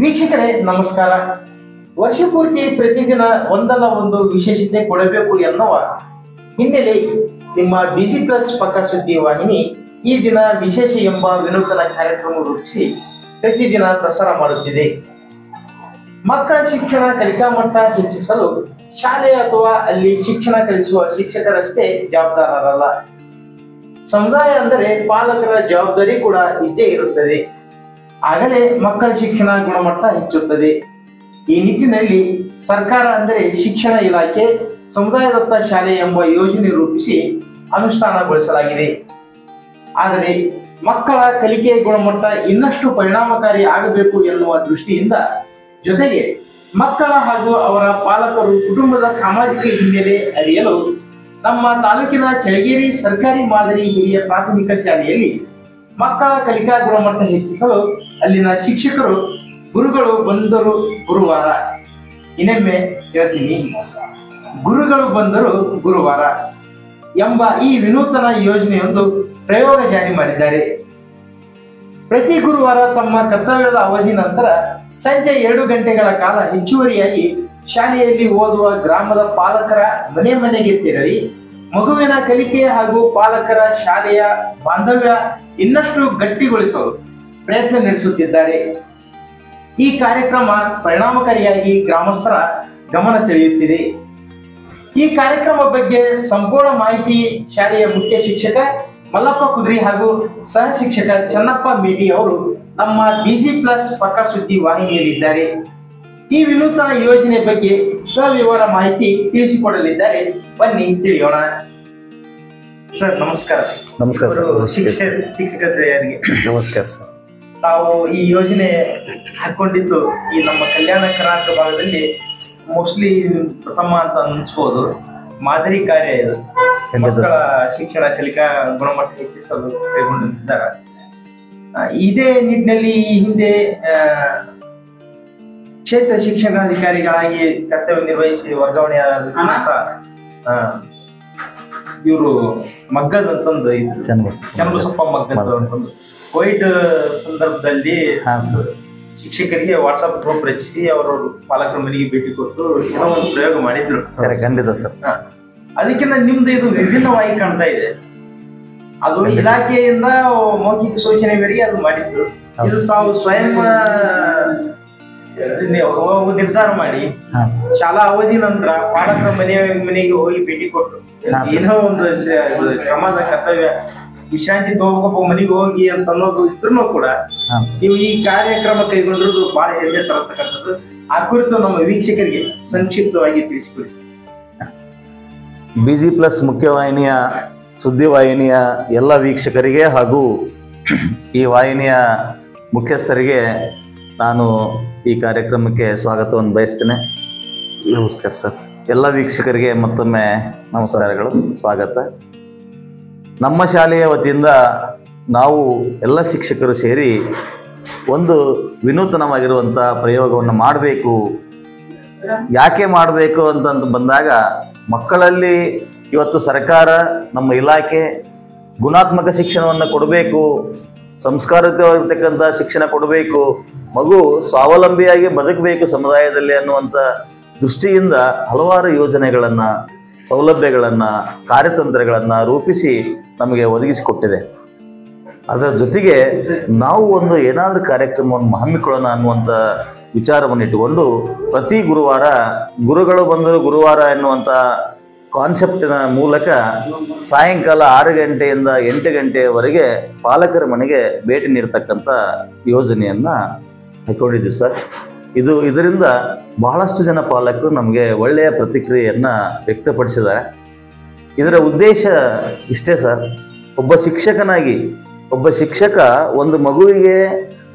ವೀಕ್ಷಕರೇ ನಮಸ್ಕಾರ. ವರ್ಷ ಪೂರ್ತಿ ಪ್ರತಿದಿನ ಒಂದಲ್ಲ ಒಂದು ವಿಶೇಷತೆ ಕೊಡಬೇಕು ಎನ್ನುವ ಹಿನ್ನೆಲೆ ನಿಮ್ಮ ಬಿಜಿ ಪ್ಲಸ್ ಪಕ್ಕ ಸುದ್ದಿ ವಾಹಿನಿ ಈ ದಿನ ವಿಶೇಷ ಎಂಬ ವಿನೂತನ ಕಾರ್ಯಕ್ರಮ ರೂಪಿಸಿ ಪ್ರತಿದಿನ ಪ್ರಸಾರ ಮಾಡುತ್ತಿದೆ. ಮಕ್ಕಳ ಶಿಕ್ಷಣ ಕಲಿಕಾ ಮಟ್ಟ ಹೆಚ್ಚಿಸಲು ಶಾಲೆ ಅಥವಾ ಅಲ್ಲಿ ಶಿಕ್ಷಣ ಕಲಿಸುವ ಶಿಕ್ಷಕರಷ್ಟೇ ಜವಾಬ್ದಾರರಲ್ಲ. ಸಮುದಾಯ ಅಂದರೆ ಪಾಲಕರ ಜವಾಬ್ದಾರಿ ಕೂಡ ಇದ್ದೇ ಇರುತ್ತದೆ. ಆಗಲೇ ಮಕ್ಕಳ ಶಿಕ್ಷಣ ಗುಣಮಟ್ಟ ಹೆಚ್ಚುತ್ತದೆ. ಈ ನಿಟ್ಟಿನಲ್ಲಿ ಸರ್ಕಾರ ಅಂದರೆ ಶಿಕ್ಷಣ ಇಲಾಖೆ ಸಮುದಾಯದತ್ತ ಶಾಲೆ ಎಂಬ ಯೋಜನೆ ರೂಪಿಸಿ ಅನುಷ್ಠಾನಗೊಳಿಸಲಾಗಿದೆ. ಆದರೆ ಮಕ್ಕಳ ಕಲಿಕೆ ಗುಣಮಟ್ಟ ಇನ್ನಷ್ಟು ಪರಿಣಾಮಕಾರಿ ಆಗಬೇಕು ಎನ್ನುವ ದೃಷ್ಟಿಯಿಂದ ಜೊತೆಗೆ ಮಕ್ಕಳ ಹಾಗೂ ಅವರ ಪಾಲಕರು ಕುಟುಂಬದ ಸಾಮಾಜಿಕ ಹಿನ್ನೆಲೆ ಅರಿಯಲು ನಮ್ಮ ತಾಲೂಕಿನ ಚಳಗೇರಿ ಸರ್ಕಾರಿ ಮಾದರಿ ಹಿರಿಯ ಪ್ರಾಥಮಿಕ ಶಾಲೆಯಲ್ಲಿ ಮಕ್ಕಳ ಕಲಿಕಾ ಗುಣಮಟ್ಟ ಹೆಚ್ಚಿಸಲು ಅಲ್ಲಿನ ಶಿಕ್ಷಕರು ಗುರುಗಳು ಬಂದರು ಗುರುವಾರ. ಇನ್ನೊಮ್ಮೆ ಹೇಳ್ತೀನಿ, ಗುರುಗಳು ಬಂದರು ಗುರುವಾರ ಎಂಬ ಈ ವಿನೂತನ ಯೋಜನೆಯೊಂದು ಪ್ರಯೋಗ ಜಾರಿ ಮಾಡಿದ್ದಾರೆ. ಪ್ರತಿ ಗುರುವಾರ ತಮ್ಮ ಕರ್ತವ್ಯದ ಅವಧಿ ನಂತರ ಸಂಜೆ 2 ಗಂಟೆಗಳ ಕಾಲ ಹೆಚ್ಚುವರಿಯಾಗಿ ಶಾಲೆಯಲ್ಲಿ ಓದುವ ಗ್ರಾಮದ ಪಾಲಕರ ಮನೆ ಮನೆಗೆ ತೆರಳಿ ಮಗುವಿನ ಕಲಿಕೆ ಹಾಗೂ ಪಾಲಕರ ಶಾಲೆಯ ಬಾಂಧವ್ಯ ಇನ್ನಷ್ಟು ಗಟ್ಟಿಗೊಳಿಸಲು ಪ್ರಯತ್ನ ನಡೆಸುತ್ತಿದ್ದಾರೆ. ಈ ಕಾರ್ಯಕ್ರಮ ಪರಿಣಾಮಕಾರಿಯಾಗಿ ಗ್ರಾಮಸ್ಥರ ಗಮನ ಸೆಳೆಯುತ್ತಿದೆ. ಈ ಕಾರ್ಯಕ್ರಮ ಬಗ್ಗೆ ಸಂಪೂರ್ಣ ಮಾಹಿತಿ ಶಾಲೆಯ ಮುಖ್ಯ ಶಿಕ್ಷಕ ಮಲ್ಲಪ್ಪ ಕುದ್ರಿ ಹಾಗೂ ಸಹ ಶಿಕ್ಷಕ ಚನ್ನಪ್ಪ ಮೇಟಿ ಅವರು ನಮ್ಮ ಬಿಜಿ ಪ್ಲಸ್ ಪಕ್ಕ ಸುದ್ದಿ ವಾಹಿನಿಯಲ್ಲಿದ್ದಾರೆ. ಈ ವಿನೂತನ ಯೋಜನೆ ಬಗ್ಗೆ ಸವಿವರ ಮಾಹಿತಿ ತಿಳಿಸಿಕೊಡಲಿದ್ದಾರೆ. ಬನ್ನಿ ತಿಳಿಯೋಣ. ಸರ್ ನಮಸ್ಕಾರ. ನಮಸ್ಕಾರ ಶಿಕ್ಷಕರಿಗೆ ನಮಸ್ಕಾರ ಸರ್. ತಾವು ಈ ಯೋಜನೆ ಹಾಕೊಂಡಿದ್ದು ಈ ನಮ್ಮ ಕಲ್ಯಾಣ ಕರ್ನಾಟಕ ಭಾಗದಲ್ಲಿ ಮೋಸ್ಟ್ಲಿ ಪ್ರಥಮ ಅಂತ ಅನ್ಸ್ಬೋದು. ಮಾದರಿ ಕಾರ್ಯ ಇದು. ಮಕ್ಕಳ ಶಿಕ್ಷಣ ಕಲಿಕಾ ಗುಣಮಟ್ಟ ಹೆಚ್ಚಿಸಲು ಕೈಗೊಂಡಿದ್ದಾರೆ. ಇದೇ ನಿಟ್ಟಿನಲ್ಲಿ ಈ ಹಿಂದೆ ಕ್ಷೇತ್ರ ಶಿಕ್ಷಣಾಧಿಕಾರಿಗಳಾಗಿ ಕರ್ತವ್ಯ ನಿರ್ವಹಿಸಿ ವರ್ಗಾವಣೆಯಾದ ಇವರು ಮಗ್ಗದ್ ಅಂತಂದು ಚನ್ನಬಸಪ್ಪ ಮಗ್ಗದ್ ಅಂತಂದು ಕೋವಿಡ್ ಸಂದರ್ಭದಲ್ಲಿ ಶಿಕ್ಷಕರಿಗೆ ವಾಟ್ಸ್ಆಪ್ ಗ್ರೂಪ್ ರಚಿಸಿ ಅವರು ಪಾಲಕರ ಮನೆಗೆ ಭೇಟಿ ಕೊಟ್ಟು ಏನೋ ಒಂದು ಪ್ರಯೋಗ ಮಾಡಿದ್ರು. ಖಂಡಿತ ಸರ್. ಅದಕ್ಕಿಂತ ನಿಮ್ದು ಇದು ವಿಭಿನ್ನವಾಗಿ ಕಾಣ್ತಾ ಇದೆ. ಅದು ಇಲಾಖೆಯಿಂದ ಮೌಖಿಕ ಸೂಚನೆ ಮೇರೆಗೆ ಅದು ಮಾಡಿದ್ದು. ಇದು ತಾವು ಸ್ವಯಂ ನಿರ್ಧಾರ ಮಾಡಿ ಶಾಲಾ ಅವಧಿ ನಂತರ ಪಾಲಕರ ಮನೆಗೆ ಹೋಗಿ ಭೇಟಿ ಕೊಟ್ಟು ಏನೋ ಒಂದು ಶ್ರಮದ ಕರ್ತವ್ಯ ವಿಶ್ರಾಂತಿ ತಗೋಬೇಕು ಮನೆಗೆ ಹೋಗಿ ಅಂತ ಅನ್ನೋದು ಇದ್ರೂ ಕೂಡ ನೀವು ಈ ಕಾರ್ಯಕ್ರಮ ಕೈಗೊಂಡಿರೋದು ಬಹಳ ಹೆಮ್ಮೆ ತರತಕ್ಕಂಥದ್ದು. ಆ ಕುರಿತು ನಮ್ಮ ವೀಕ್ಷಕರಿಗೆ ಸಂಕ್ಷಿಪ್ತವಾಗಿ ತಿಳಿಸಿಕೊಡಿ. ಬಿಜಿ ಪ್ಲಸ್ ಮುಖ್ಯವಾಹಿನಿಯ ಸುದ್ದಿವಾಹಿನಿಯ ಎಲ್ಲ ವೀಕ್ಷಕರಿಗೆ ಹಾಗೂ ಈ ವಾಹಿನಿಯ ಮುಖ್ಯಸ್ಥರಿಗೆ ನಾನು ಈ ಕಾರ್ಯಕ್ರಮಕ್ಕೆ ಸ್ವಾಗತವನ್ನು ಬಯಸ್ತೇನೆ. ನಮಸ್ಕಾರ ಸರ್. ಎಲ್ಲ ವೀಕ್ಷಕರಿಗೆ ಮತ್ತೊಮ್ಮೆ ನಮಸ್ಕಾರಗಳು, ಸ್ವಾಗತ. ನಮ್ಮ ಶಾಲೆಯ ವತಿಯಿಂದ ನಾವು ಎಲ್ಲ ಶಿಕ್ಷಕರು ಸೇರಿ ಒಂದು ವಿನೂತನವಾಗಿರುವಂಥ ಪ್ರಯೋಗವನ್ನು ಮಾಡಬೇಕು. ಯಾಕೆ ಮಾಡಬೇಕು ಅಂತ ಬಂದಾಗ ಮಕ್ಕಳಲ್ಲಿ ಇವತ್ತು ಸರ್ಕಾರ ನಮ್ಮ ಇಲಾಖೆ ಗುಣಾತ್ಮಕ ಶಿಕ್ಷಣವನ್ನು ಕೊಡಬೇಕು, ಸಂಸ್ಕಾರಯುತವಾಗಿರ್ತಕ್ಕಂಥ ಶಿಕ್ಷಣ ಕೊಡಬೇಕು, ಮಗು ಸ್ವಾವಲಂಬಿಯಾಗಿ ಬದುಕಬೇಕು ಸಮುದಾಯದಲ್ಲಿ ಅನ್ನುವಂಥ ದೃಷ್ಟಿಯಿಂದ ಹಲವಾರು ಯೋಜನೆಗಳನ್ನು, ಸೌಲಭ್ಯಗಳನ್ನು, ಕಾರ್ಯತಂತ್ರಗಳನ್ನು ರೂಪಿಸಿ ನಮಗೆ ಒದಗಿಸಿಕೊಟ್ಟಿದೆ. ಅದರ ಜೊತೆಗೆ ನಾವು ಒಂದು ಏನಾದರೂ ಕಾರ್ಯಕ್ರಮವನ್ನು ಹಮ್ಮಿಕೊಳ್ಳೋಣ ಅನ್ನುವಂಥ ವಿಚಾರವನ್ನು ಇಟ್ಟುಕೊಂಡು ಪ್ರತಿ ಗುರುವಾರ ಗುರುಗಳು ಬಂದರು ಗುರುವಾರ ಎನ್ನುವಂಥ ಕಾನ್ಸೆಪ್ಟಿನ ಮೂಲಕ ಸಾಯಂಕಾಲ 6 ಗಂಟೆಯಿಂದ 8 ಗಂಟೆಯವರೆಗೆ ಪಾಲಕರ ಮನೆಗೆ ಭೇಟಿ ನೀಡ್ತಕ್ಕಂಥ ಯೋಜನೆಯನ್ನು ಹಾಕೊಂಡಿದ್ದೀವಿ ಸರ್. ಇದರಿಂದ ಬಹಳಷ್ಟು ಜನ ಪಾಲಕರು ನಮಗೆ ಒಳ್ಳೆಯ ಪ್ರತಿಕ್ರಿಯೆಯನ್ನು ವ್ಯಕ್ತಪಡಿಸಿದ್ದಾರೆ. ಇದರ ಉದ್ದೇಶ ಇಷ್ಟೇ ಸರ್. ಒಬ್ಬ ಶಿಕ್ಷಕ ಒಂದು ಮಗುವಿಗೆ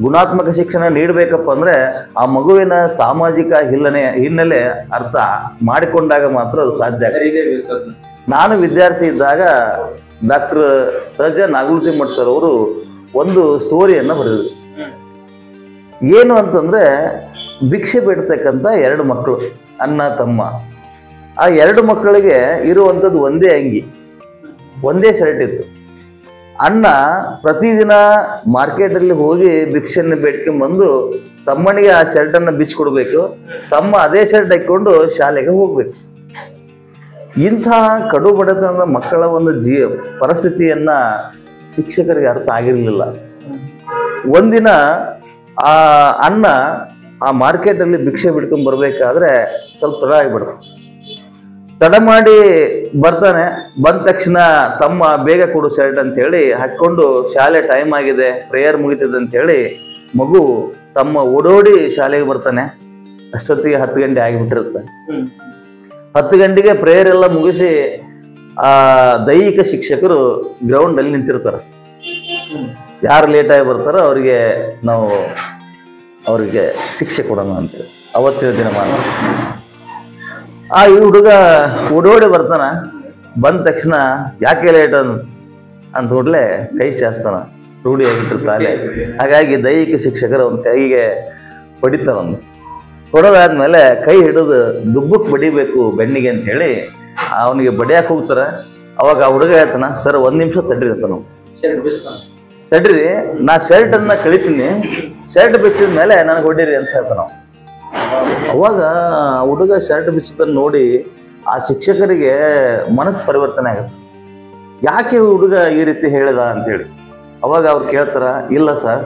ಗುಣಾತ್ಮಕ ಶಿಕ್ಷಣ ನೀಡಬೇಕಪ್ಪ ಅಂದರೆ ಆ ಮಗುವಿನ ಸಾಮಾಜಿಕ ಹಿನ್ನೆಲೆ ಅರ್ಥ ಮಾಡಿಕೊಂಡಾಗ ಮಾತ್ರ ಅದು ಸಾಧ್ಯ ಆಗುತ್ತೆ. ನಾನು ವಿದ್ಯಾರ್ಥಿ ಇದ್ದಾಗ ಡಾಕ್ಟರ್ ಸಹಜ ನಾಗಲತಿಮಠ ಸರ್ ಅವರು ಒಂದು ಸ್ಟೋರಿಯನ್ನು ಬರೆದಿದ್ರು. ಏನು ಅಂತಂದರೆ, ಭಿಕ್ಷೆ ಬಿಡ್ತಕ್ಕಂಥ 2 ಮಕ್ಕಳು, ಅಣ್ಣ ತಮ್ಮ. ಆ 2 ಮಕ್ಕಳಿಗೆ ಇರುವಂಥದ್ದು ಒಂದೇ ಅಂಗಿ, ಒಂದೇ ಶರ್ಟ್ ಇತ್ತು. ಅಣ್ಣ ಪ್ರತಿದಿನ ಮಾರ್ಕೆಟಲ್ಲಿ ಹೋಗಿ ಭಿಕ್ಷೆಯನ್ನು ಬೇಡ್ಕೊಂಡ್ ಬಂದು ತಮ್ಮನಿಗೆ ಆ ಶರ್ಟನ್ನು ಬಿಚ್ಚಿಕೊಡ್ಬೇಕು, ತಮ್ಮ ಅದೇ ಶರ್ಟ್ ಹಾಕೊಂಡು ಶಾಲೆಗೆ ಹೋಗ್ಬೇಕು. ಇಂತಹ ಕಡು ಬಡತನದ ಮಕ್ಕಳ ಒಂದು ಪರಿಸ್ಥಿತಿಯನ್ನ ಶಿಕ್ಷಕರಿಗೆ ಅರ್ಥ ಆಗಿರಲಿಲ್ಲ. ಒಂದಿನ ಆ ಅಣ್ಣ ಆ ಮಾರ್ಕೆಟಲ್ಲಿ ಭಿಕ್ಷೆ ಬಿಡ್ಕೊಂಡ್ ಬರ್ಬೇಕಾದ್ರೆ ಸ್ವಲ್ಪ ತಡ ಆಗಿಬಿಡುತ್ತೆ. ತಡ ಮಾಡಿ ಬರ್ತಾನೆ. ಬಂದ ತಕ್ಷಣ ತಮ್ಮ ಬೇಗ ಕೊಡು ಶರ್ಟ್ ಅಂತ ಹೇಳಿ ಹಾಕೊಂಡು ಶಾಲೆ ಟೈಮ್ ಆಗಿದೆ, ಪ್ರೇಯರ್ ಮುಗಿತದೆ ಅಂತ ಹೇಳಿ ಮಗು ತಮ್ಮ ಓಡೋಡಿ ಶಾಲೆಗೆ ಬರ್ತಾನೆ. ಅಷ್ಟೊತ್ತಿಗೆ 10 ಗಂಟೆ ಆಗಿಬಿಟ್ಟಿರುತ್ತೆ. 10 ಗಂಟೆಗೆ ಪ್ರೇಯರ್ ಎಲ್ಲ ಮುಗಿಸಿ ಆ ದೈಹಿಕ ಶಿಕ್ಷಕರು ಗ್ರೌಂಡ್ ಅಲ್ಲಿ ನಿಂತಿರ್ತಾರೆ. ಯಾರು ಲೇಟಾಗಿ ಬರ್ತಾರೋ ಅವರಿಗೆ ಶಿಕ್ಷೆ ಕೊಡೋಣ ಅಂತೇಳಿ ಅವತ್ತಿನ ದಿನಮಾನ. ಈ ಹುಡುಗ ಓಡೋಡಿ ಬರ್ತಾನ. ಬಂದ ತಕ್ಷಣ ಯಾಕೆ ಲೇಟ್ ಅಂತ ಕೂಡಲೇ ಕೈ ಚಾಸ್ತಾನ, ರೂಢಿ ಆಗಿಟ್ಟಿರ್ತಾನೆ. ಹಾಗಾಗಿ ದೈಹಿಕ ಶಿಕ್ಷಕರು ಅವನ ಕೈಗೆ ಹೊಡಿತಾರ. ಹೊಡೆದಾದ್ಮೇಲೆ ಕೈ ಹಿಡಿದು ದುಬ್ಬಕ್ಕೆ ಬಡಿಬೇಕು ಬೆನ್ನಿಗೆ ಅಂತ ಹೇಳಿ ಅವನಿಗೆ ಬಡಿಯಾಕೆ ಹೋಗ್ತಾರ. ಅವಾಗ ಆ ಹುಡುಗ ಹೇಳ್ತಾನ, ಸರ್ 1 ನಿಮಿಷ ತಡ್ರಿ ಅಂತ. ನಾವು ತಡ್ರಿ, ನಾ ಶರ್ಟ್ ಅನ್ನ ಕಳಿತೀನಿ, ಶರ್ಟ್ ಬಿಚ್ಚಿದ ಮೇಲೆ ನನಗೆ ಹೊಡೀರಿ ಅಂತ ಹೇಳ್ತಾನ. ಅವಾಗ ಹುಡುಗ ಶರ್ಟ್ ಬಿಚ್ಚದನ್ನ ನೋಡಿ ಆ ಶಿಕ್ಷಕರಿಗೆ ಮನಸ್ಸು ಪರಿವರ್ತನೆ ಆಗತ್ತೆ. ಯಾಕೆ ಹುಡುಗ ಈ ರೀತಿ ಹೇಳಿದ ಅಂತೇಳಿ. ಅವಾಗ ಅವ್ರು ಕೇಳ್ತಾರ, ಇಲ್ಲ ಸರ್,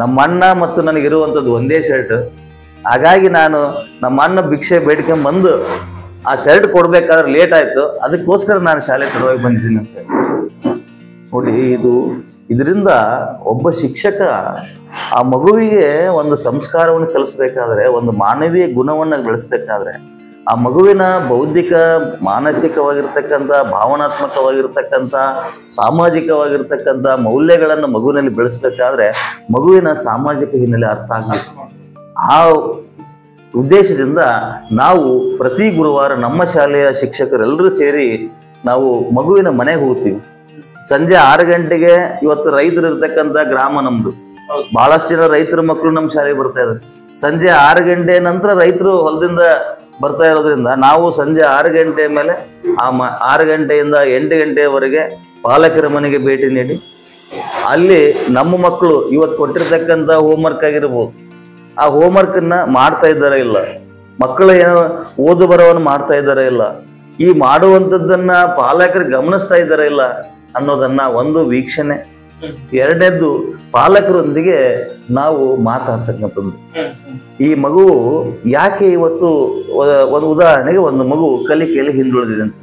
ನಮ್ಮ ಅಣ್ಣ ಮತ್ತು ನನಗಿರುವಂಥದ್ದು ಒಂದೇ ಶರ್ಟ್, ಹಾಗಾಗಿ ನಾನು ನಮ್ಮ ಅಣ್ಣ ಭಿಕ್ಷೆ ಬೇಡ್ಕೊಂಡ್ ಬಂದು ಆ ಶರ್ಟ್ ಕೊಡ್ಬೇಕಾದ್ರೆ ಲೇಟ್ ಆಯ್ತು, ಅದಕ್ಕೋಸ್ಕರ ನಾನು ಶಾಲೆ ತಡವಾಗಿ ಬಂದಿದ್ದೀನಿ ಅಂತ. ನೋಡಿ, ಇದರಿಂದ ಒಬ್ಬ ಶಿಕ್ಷಕ ಆ ಮಗುವಿಗೆ ಒಂದು ಸಂಸ್ಕಾರವನ್ನು ಕಲಿಸ್ಬೇಕಾದ್ರೆ, ಒಂದು ಮಾನವೀಯ ಗುಣವನ್ನು ಬೆಳೆಸ್ಬೇಕಾದ್ರೆ, ಆ ಮಗುವಿನ ಬೌದ್ಧಿಕ, ಮಾನಸಿಕವಾಗಿರ್ತಕ್ಕಂಥ, ಭಾವನಾತ್ಮಕವಾಗಿರ್ತಕ್ಕಂಥ, ಸಾಮಾಜಿಕವಾಗಿರ್ತಕ್ಕಂಥ ಮೌಲ್ಯಗಳನ್ನು ಮಗುವಿನಲ್ಲಿ ಬೆಳೆಸ್ಬೇಕಾದ್ರೆ ಮಗುವಿನ ಸಾಮಾಜಿಕ ಹಿನ್ನೆಲೆ ಅರ್ಥ ಆಗಬೇಕು. ಆ ಉದ್ದೇಶದಿಂದ ನಾವು ಪ್ರತಿ ಗುರುವಾರ ನಮ್ಮ ಶಾಲೆಯ ಶಿಕ್ಷಕರೆಲ್ಲರೂ ಸೇರಿ ನಾವು ಮಗುವಿನ ಮನೆಗೆ ಹೋಗ್ತೀವಿ. ಸಂಜೆ 6 ಗಂಟೆಗೆ ಇವತ್ತು ರೈತರು ಇರ್ತಕ್ಕಂಥ ಗ್ರಾಮ ನಮ್ದು. ಬಹಳಷ್ಟು ಜನ ರೈತರ ಮಕ್ಕಳು ನಮ್ಮ ಶಾಲೆಗೆ ಬರ್ತಾ ಇದ್ದಾರೆ. ಸಂಜೆ 6 ಗಂಟೆ ನಂತರ ರೈತರು ಹೊಲದಿಂದ ಬರ್ತಾ ಇರೋದ್ರಿಂದ ನಾವು ಸಂಜೆ 6 ಗಂಟೆ ಮೇಲೆ 6 ಗಂಟೆಯಿಂದ 8 ಗಂಟೆಯವರೆಗೆ ಪಾಲಕರ ಮನೆಗೆ ಭೇಟಿ ನೀಡಿ ಅಲ್ಲಿ ನಮ್ಮ ಮಕ್ಕಳು ಇವತ್ತು ಕೊಟ್ಟಿರ್ತಕ್ಕಂಥ ಹೋಮ್ವರ್ಕ್ ಆಗಿರ್ಬೋದು, ಆ ಹೋಮ್ವರ್ಕನ್ನ ಮಾಡ್ತಾ ಇದ್ದಾರ ಇಲ್ಲ, ಮಕ್ಕಳು ಏನೋ ಓದು ಬರವನ್ನು ಮಾಡ್ತಾ ಇದ್ದಾರ ಇಲ್ಲ, ಈ ಮಾಡುವಂಥದ್ದನ್ನ ಪಾಲಕರು ಗಮನಿಸ್ತಾ ಇದ್ದಾರ ಇಲ್ಲ ಅನ್ನೋದನ್ನ ಒಂದು ವೀಕ್ಷಣೆ. ಎರಡನೇದ್ದು, ಪಾಲಕರೊಂದಿಗೆ ನಾವು ಮಾತಾಡ್ತಕ್ಕಂಥದ್ದು. ಈ ಮಗು ಯಾಕೆ ಇವತ್ತು ಒಂದು ಉದಾಹರಣೆಗೆ ಒಂದು ಮಗು ಕಲಿಕೆಯಲ್ಲಿ ಹಿಂದುಳಿದಿದೆ ಅಂತ.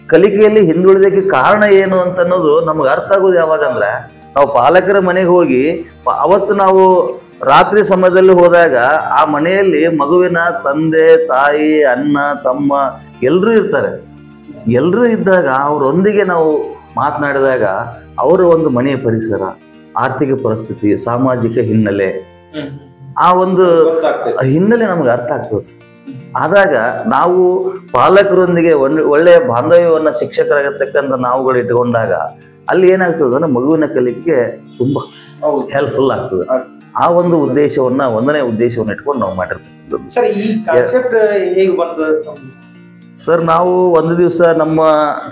ಕಲಿಕೆಯಲ್ಲಿ ಹಿಂದುಳಿದಕ್ಕೆ ಕಾರಣ ಏನು ಅಂತ ಅನ್ನೋದು ನಮ್ಗೆ ಅರ್ಥ ಆಗೋದು ಯಾವಾಗ ಅಂದ್ರೆ, ನಾವು ಪಾಲಕರ ಮನೆಗೆ ಹೋಗಿ ಅವತ್ತು ನಾವು ರಾತ್ರಿ ಸಮಯದಲ್ಲಿ ಹೋದಾಗ ಆ ಮನೆಯಲ್ಲಿ ಮಗುವಿನ ತಂದೆ, ತಾಯಿ, ಅಣ್ಣ, ತಮ್ಮ ಎಲ್ಲರೂ ಇರ್ತಾರೆ. ಎಲ್ಲರೂ ಇದ್ದಾಗ ಅವರೊಂದಿಗೆ ನಾವು ಮಾತನಾಡಿದಾಗ ಅವರ ಒಂದು ಮನೆಯ ಪರಿಸರ, ಆರ್ಥಿಕ ಪರಿಸ್ಥಿತಿ, ಸಾಮಾಜಿಕ ಹಿನ್ನೆಲೆ, ಆ ಒಂದು ಹಿನ್ನೆಲೆ ನಮ್ಗೆ ಅರ್ಥ ಆಗ್ತದೆ. ಆದಾಗ ನಾವು ಪಾಲಕರೊಂದಿಗೆ ಒಳ್ಳೆಯ ಬಾಂಧವ್ಯವನ್ನ ಶಿಕ್ಷಕರಾಗಿರ್ತಕ್ಕಂಥ ನಾವುಗಳು ಇಟ್ಕೊಂಡಾಗ ಅಲ್ಲಿ ಏನಾಗ್ತದೆ ಅಂದ್ರೆ ಮಗುವಿನ ಕಲಿಕೆಗೆ ತುಂಬಾ ಹೆಲ್ಪ್ಫುಲ್ ಆಗ್ತದೆ. ಆ ಒಂದು ಉದ್ದೇಶವನ್ನ, ಒಂದನೇ ಉದ್ದೇಶವನ್ನ ಇಟ್ಕೊಂಡು ನಾವು ಮಾಡಿರ್ತಕ್ಕಂಥದ್ದು. ಸರ್, ನಾವು ಒಂದು ದಿವಸ ನಮ್ಮ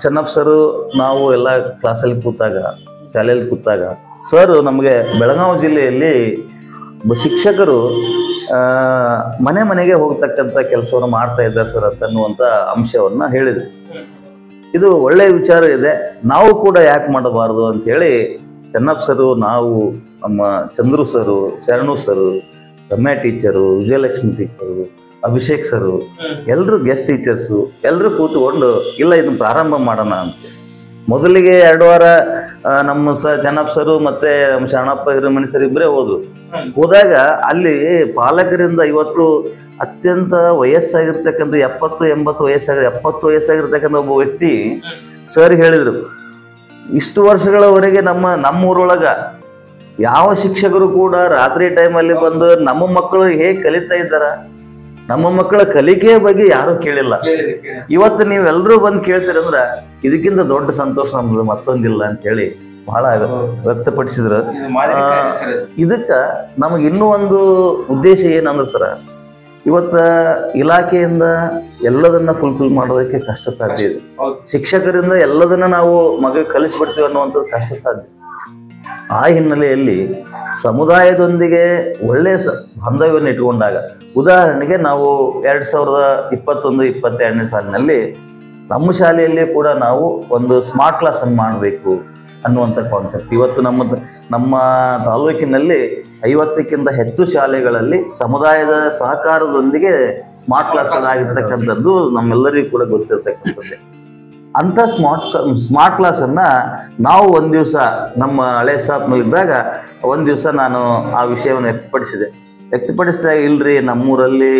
ಚೆನ್ನಪ್ಪ ಸರು ನಾವು ಎಲ್ಲ ಕ್ಲಾಸಲ್ಲಿ ಕೂತಾಗ, ಶಾಲೆಯಲ್ಲಿ ಕೂತಾಗ ಸರ್ ನಮಗೆ ಬೆಳಗಾವಿ ಜಿಲ್ಲೆಯಲ್ಲಿ ಶಿಕ್ಷಕರು ಮನೆ ಮನೆಗೆ ಹೋಗ್ತಕ್ಕಂಥ ಕೆಲಸವನ್ನು ಮಾಡ್ತಾ ಇದ್ದಾರೆ ಸರ್ ಅಂತನ್ನುವಂಥ ಅಂಶವನ್ನ ಹೇಳಿದ್ರು. ಇದು ಒಳ್ಳೆಯ ವಿಚಾರ ಇದೆ, ನಾವು ಕೂಡ ಯಾಕೆ ಮಾಡಬಾರ್ದು ಅಂತ ಹೇಳಿ ಚೆನ್ನಪ್ಪ ಸರು, ನಾವು, ನಮ್ಮ ಚಂದ್ರು ಸರು, ಶರಣು ಸರು, ರಮ್ಯಾ ಟೀಚರು, ವಿಜಯಲಕ್ಷ್ಮಿ ಟೀಚರು, ಅಭಿಷೇಕ್ ಸರು, ಎಲ್ಲರೂ ಗೆಸ್ಟ್ ಟೀಚರ್ಸು ಎಲ್ಲರೂ ಕೂತ್ಕೊಂಡು ಇಲ್ಲ ಇದನ್ನ ಪ್ರಾರಂಭ ಮಾಡೋಣ ಅಂತ. ಮೊದಲಿಗೆ 2 ವಾರ ನಮ್ಮ ಚೆನ್ನಪ್ಪ ಸರು ಮತ್ತೆ ನಮ್ಮ ಶರಣಪ್ಪ ಹಿರಮಣಿ ಸರ್ ಇಬ್ಬರೇ ಹೋದಾಗ ಅಲ್ಲಿ ಪಾಲಕರಿಂದ ಇವತ್ತು ಅತ್ಯಂತ ವಯಸ್ಸಾಗಿರ್ತಕ್ಕಂಥ 70 ವಯಸ್ಸಾಗಿರ್ತಕ್ಕಂಥ ಒಬ್ಬ ವ್ಯಕ್ತಿ ಸರ್ ಹೇಳಿದ್ರು, ಇಷ್ಟು ವರ್ಷಗಳವರೆಗೆ ನಮ್ಮೂರೊಳಗ ಯಾವ ಶಿಕ್ಷಕರು ಕೂಡ ರಾತ್ರಿ ಟೈಮಲ್ಲಿ ಬಂದು ನಮ್ಮ ಮಕ್ಕಳು ಹೇಗೆ ಕಲಿತಾ ಇದ್ದಾರ, ನಮ್ಮ ಮಕ್ಕಳ ಕಲಿಕೆಯ ಬಗ್ಗೆ ಯಾರು ಕೇಳಿಲ್ಲ. ಇವತ್ತು ನೀವೆಲ್ಲರೂ ಬಂದು ಕೇಳ್ತೀರಂದ್ರ ಇದಕ್ಕಿಂತ ದೊಡ್ಡ ಸಂತೋಷ ನಮ್ದು ಮತ್ತೊಂದಿಲ್ಲ ಅಂತ ಹೇಳಿ ಬಹಳ ವ್ಯಕ್ತಪಡಿಸಿದ್ರು. ಇದಕ್ಕ ನಮಗೆ ಇನ್ನೂ ಒಂದು ಉದ್ದೇಶ ಏನಂದ್ರೆ ಸರ, ಇವತ್ತ ಇಲಾಖೆಯಿಂದ ಎಲ್ಲದನ್ನ ಫುಲ್ಫಿಲ್ ಮಾಡೋದಕ್ಕೆ ಕಷ್ಟ ಸಾಧ್ಯ ಇದೆ. ಶಿಕ್ಷಕರಿಂದ ಎಲ್ಲದನ್ನ ನಾವು ಮಗ ಕಲಿಸ್ಬಿಡ್ತೀವಿ ಅನ್ನುವಂಥದ್ದು ಕಷ್ಟ ಸಾಧ್ಯ. ಆ ಹಿನ್ನೆಲೆಯಲ್ಲಿ ಸಮುದಾಯದೊಂದಿಗೆ ಒಳ್ಳೆಯ ಬಾಂಧವ್ಯವನ್ನು ಇಟ್ಕೊಂಡಾಗ, ಉದಾಹರಣೆಗೆ ನಾವು 2021-22ನೇ ಸಾಲಿನಲ್ಲಿ ನಮ್ಮ ಶಾಲೆಯಲ್ಲಿ ಕೂಡ ನಾವು ಒಂದು ಸ್ಮಾರ್ಟ್ ಕ್ಲಾಸ್ ಅನ್ನು ಮಾಡಬೇಕು ಅನ್ನುವಂಥ ಕಾನ್ಸೆಪ್ಟ್. ಇವತ್ತು ನಮ್ಮ ತಾಲೂಕಿನಲ್ಲಿ 50ಕ್ಕಿಂತ ಹೆಚ್ಚು ಶಾಲೆಗಳಲ್ಲಿ ಸಮುದಾಯದ ಸಹಕಾರದೊಂದಿಗೆ ಸ್ಮಾರ್ಟ್ ಕ್ಲಾಸ್ಗಳಾಗಿರ್ತಕ್ಕಂಥದ್ದು ನಮ್ಮೆಲ್ಲರಿಗೂ ಕೂಡ ಗೊತ್ತಿರ್ತಕ್ಕಂಥದ್ದೇ. ಅಂಥ ಸ್ಮಾರ್ಟ್ ಕ್ಲಾಸನ್ನ ನಾವು ಒಂದು ದಿವಸ ನಮ್ಮ ಹಳೆ ಸ್ಟಾಫ್ನಲ್ಲಿದ್ದಾಗ ಒಂದು ದಿವಸ ನಾನು ಆ ವಿಷಯವನ್ನು ವ್ಯಕ್ತಪಡಿಸಿದಾಗ, ಇಲ್ರಿ ನಮ್ಮೂರಲ್ಲಿ